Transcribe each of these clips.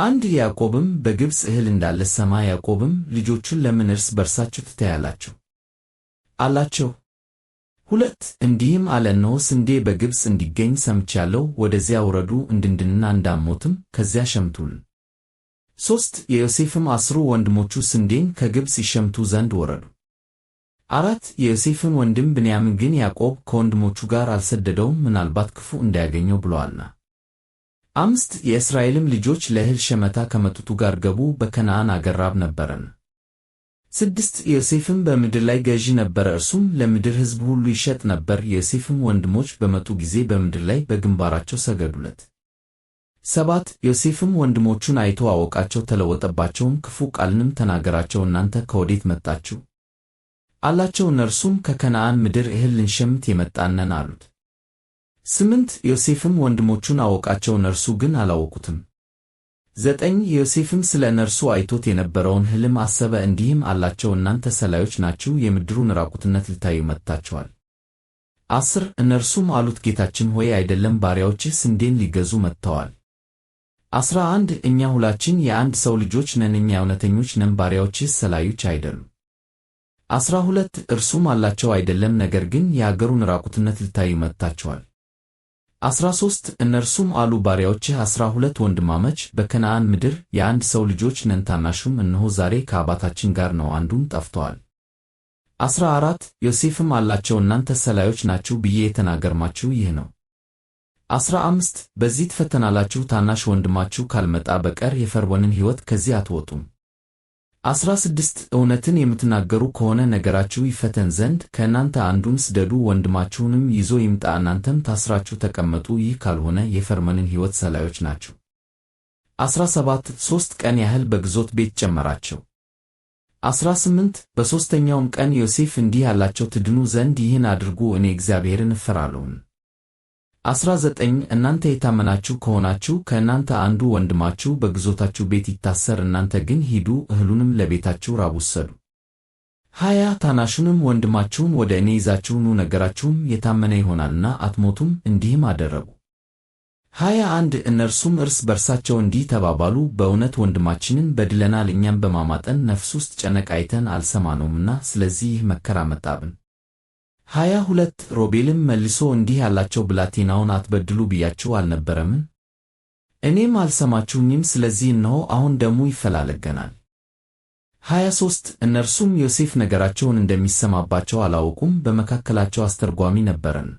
1 ያዕቆብም በግብፅ እህል እንዳለ ሰማ። ያዕቆብም ልጆቹን ለምን እርስ በርሳችሁ ትተያላችሁ አላቸው። 2 እንዲህም አለ፣ እነሆ ስንዴ በግብፅ እንዲገኝ ሰምቻለሁ። ወደዚያ ውረዱ እንድንድንና እንዳንሞትም ከዚያ ሸምቱልን። 3 የዮሴፍም 10 ወንድሞቹ ስንዴን ከግብፅ ይሸምቱ ዘንድ ወረዱ። 4 የዮሴፍን ወንድም ብንያምን ግን ያዕቆብ ከወንድሞቹ ጋር አልሰደደውም፣ ምናልባት ክፉ እንዳያገኘው ብሎአልና። 5 የእስራኤልም ልጆች ለእህል ሸመታ ከመጡቱ ጋር ገቡ፣ በከነዓን አገር ራብ ነበረና። 6 ዮሴፍም በምድር ላይ ገዢ ነበረ፣ እርሱም ለምድር ሕዝብ ሁሉ ይሸጥ ነበር። የዮሴፍም ወንድሞች በመጡ ጊዜ በምድር ላይ በግንባራቸው ሰገዱለት። 7 ዮሴፍም ወንድሞቹን አይቶ አወቃቸው፣ ተለወጠባቸውም፣ ክፉ ቃልንም ተናገራቸው። እናንተ ከወዴት መጣችሁ አላቸው። እነርሱም ከከነዓን ምድር እህል ልንሸምት የመጣን ነን አሉት። 8 ዮሴፍም ወንድሞቹን አወቃቸው፣ እነርሱ ግን አላወቁትም። 9 ዮሴፍም ስለ እነርሱ አይቶት የነበረውን ሕልም አሰበ፣ እንዲህም አላቸው፣ እናንተ ሰላዮች ናችሁ፣ የምድሩን ራቁትነት ልታዩ መጥታችኋል። 10 እነርሱም አሉት፣ ጌታችን ሆይ አይደለም፣ ባሪያዎችህ ስንዴን ሊገዙ መጥተዋል። 11 እኛ ሁላችን የአንድ ሰው ልጆች ነን፣ እኛ እውነተኞች ነን፣ ባሪያዎችህ ሰላዮች አይደሉም። 12 እርሱም አላቸው፣ አይደለም፣ ነገር ግን የአገሩን ራቁትነት ልታዩ መጥታችኋል። 13 እነርሱም አሉ፣ ባሪያዎችህ 12 ወንድማማች በከነዓን ምድር የአንድ ሰው ልጆች ነን፣ ታናሹም እነሆ ዛሬ ከአባታችን ጋር ነው፣ አንዱም ጠፍቶአል። 14 ዮሴፍም አላቸው፣ እናንተ ሰላዮች ናችሁ ብዬ የተናገርማችሁ ይህ ነው። 15 በዚህ ትፈተናላችሁ፣ ታናሽ ወንድማችሁ ካልመጣ በቀር የፈርዖንን ሕይወት ከዚህ አትወጡም። 16 እውነትን የምትናገሩ ከሆነ ነገራችሁ ይፈተን ዘንድ ከእናንተ አንዱን ስደዱ፣ ወንድማችሁንም ይዞ ይምጣ፣ እናንተም ታስራችሁ ተቀመጡ፣ ይህ ካልሆነ የፈርዖንን ሕይወት ሰላዮች ናችሁ። 17 3 ቀን ያህል በግዞት ቤት ጨመራቸው። 18 በሦስተኛውም ቀን ዮሴፍ እንዲህ አላቸው፣ ትድኑ ዘንድ ይህን አድርጉ፣ እኔ እግዚአብሔርን እፈራለሁና። 19 እናንተ የታመናችሁ ከሆናችሁ ከእናንተ አንዱ ወንድማችሁ በግዞታችሁ ቤት ይታሰር፣ እናንተ ግን ሂዱ፣ እህሉንም ለቤታችሁ ራብ ውሰዱ። 20 ታናሹንም ወንድማችሁን ወደ እኔ ይዛችሁ ኑ፣ ነገራችሁም የታመነ ይሆናልና አትሞቱም። እንዲህም አደረጉ። 21 እነርሱም እርስ በርሳቸው እንዲህ ተባባሉ፣ በእውነት ወንድማችንን በድለናል፣ እኛም በማማጠን ነፍስ ውስጥ ጨነቅ አይተን አልሰማነውምና ስለዚህ ይህ መከራ መጣብን። 22 ሮቤልም መልሶ እንዲህ አላቸው፣ ብላቴናውን አትበድሉ ብያችሁ አልነበረምን? እኔም አልሰማችሁኝም፣ ስለዚህ እነሆ አሁን ደሙ ይፈላለገናል። 23 እነርሱም ዮሴፍ ነገራቸውን እንደሚሰማባቸው አላወቁም፣ በመካከላቸው አስተርጓሚ ነበረን።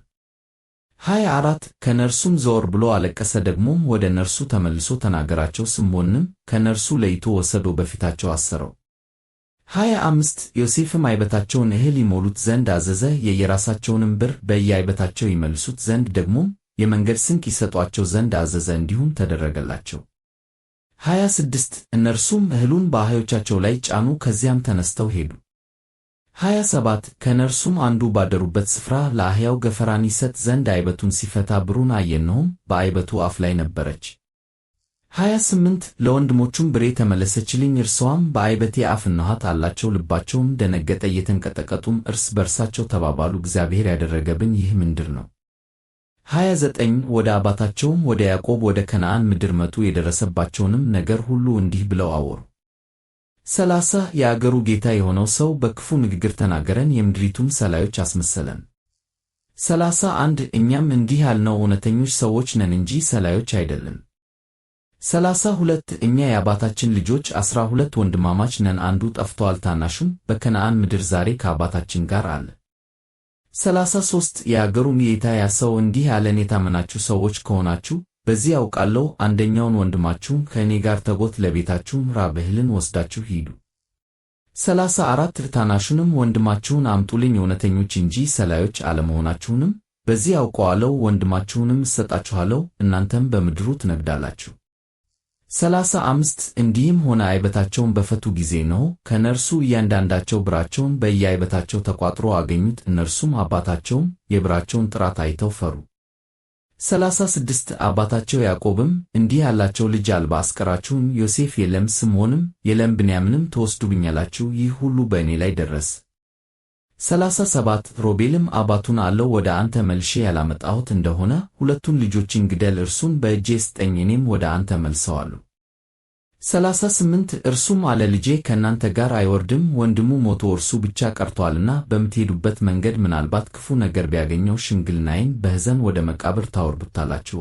24 ከእነርሱም ዘወር ብሎ አለቀሰ፣ ደግሞም ወደ እነርሱ ተመልሶ ተናገራቸው። ስምዖንንም ከእነርሱ ለይቶ ወሰዶ በፊታቸው አሰረው። 25 ዮሴፍም አይበታቸውን እህል ይሞሉት ዘንድ አዘዘ፣ የየራሳቸውንም ብር በየአይበታቸው ይመልሱት ዘንድ ደግሞም የመንገድ ስንቅ ይሰጧቸው ዘንድ አዘዘ፣ እንዲሁም ተደረገላቸው። 26 እነርሱም እህሉን በአህዮቻቸው ላይ ጫኑ፣ ከዚያም ተነስተው ሄዱ። 27 ከእነርሱም አንዱ ባደሩበት ስፍራ ለአህያው ገፈራን ይሰጥ ዘንድ አይበቱን ሲፈታ ብሩን አየ፣ እነሆም በአይበቱ አፍ ላይ ነበረች። 28 ለወንድሞቹም ብሬ ተመለሰችልኝ፣ እርሷም በአይበቴ አፍ እነኋት አላቸው። ልባቸውም ደነገጠ፣ እየተንቀጠቀጡም እርስ በርሳቸው ተባባሉ፣ እግዚአብሔር ያደረገብን ይህ ምንድር ነው? 29 ወደ አባታቸውም ወደ ያዕቆብ ወደ ከነዓን ምድር መጡ፣ የደረሰባቸውንም ነገር ሁሉ እንዲህ ብለው አወሩ። 30 የአገሩ ጌታ የሆነው ሰው በክፉ ንግግር ተናገረን፣ የምድሪቱም ሰላዮች አስመሰለን። 31 እኛም እንዲህ አልነው፣ እውነተኞች ሰዎች ነን እንጂ ሰላዮች አይደለም። 32 እኛ የአባታችን ልጆች 12 ወንድማማች ነን፣ አንዱ ጠፍቶአል፣ ታናሹም በከነዓን ምድር ዛሬ ከአባታችን ጋር አለ። 33 የአገሩም ጌታ ያ ሰው እንዲህ አለን፣ የታመናችሁ ሰዎች ከሆናችሁ በዚህ አውቃለሁ፣ አንደኛውን ወንድማችሁን ከእኔ ጋር ተጎት፣ ለቤታችሁም ራብ እህልን ወስዳችሁ ሂዱ። 34 ታናሹንም ወንድማችሁን አምጡልኝ፣ እውነተኞች እንጂ ሰላዮች አለመሆናችሁንም በዚህ አውቀዋለሁ፣ ወንድማችሁንም እሰጣችኋለሁ፣ እናንተም በምድሩ ትነግዳላችሁ። 35 እንዲህም ሆነ አይበታቸውን በፈቱ ጊዜ ነው ከነርሱ እያንዳንዳቸው ብራቸውን በየአይበታቸው ተቋጥሮ አገኙት። እነርሱም አባታቸውም የብራቸውን ጥራት አይተው ፈሩ። 36 አባታቸው ያዕቆብም እንዲህ አላቸው፣ ልጅ አልባ አስቀራችሁን፣ ዮሴፍ የለም፣ ስምዖንም የለም፣ ብንያምንም ትወስዱብኛላችሁ፣ ይህ ሁሉ በእኔ ላይ ደረሰ። 37 ሮቤልም አባቱን አለው፣ ወደ አንተ መልሼ ያላመጣሁት እንደሆነ ሁለቱን ልጆችን ግደል፣ እርሱን በእጄ ስጠኝ፣ እኔም ወደ አንተ መልሰዋለሁ። 38 እርሱም አለ ልጄ ከእናንተ ጋር አይወርድም፣ ወንድሙ ሞቶ እርሱ ብቻ ቀርቶአልና በምትሄዱበት መንገድ ምናልባት ክፉ ነገር ቢያገኘው ሽምግልናዬን በሕዘን ወደ መቃብር ታወርዱታላችሁ።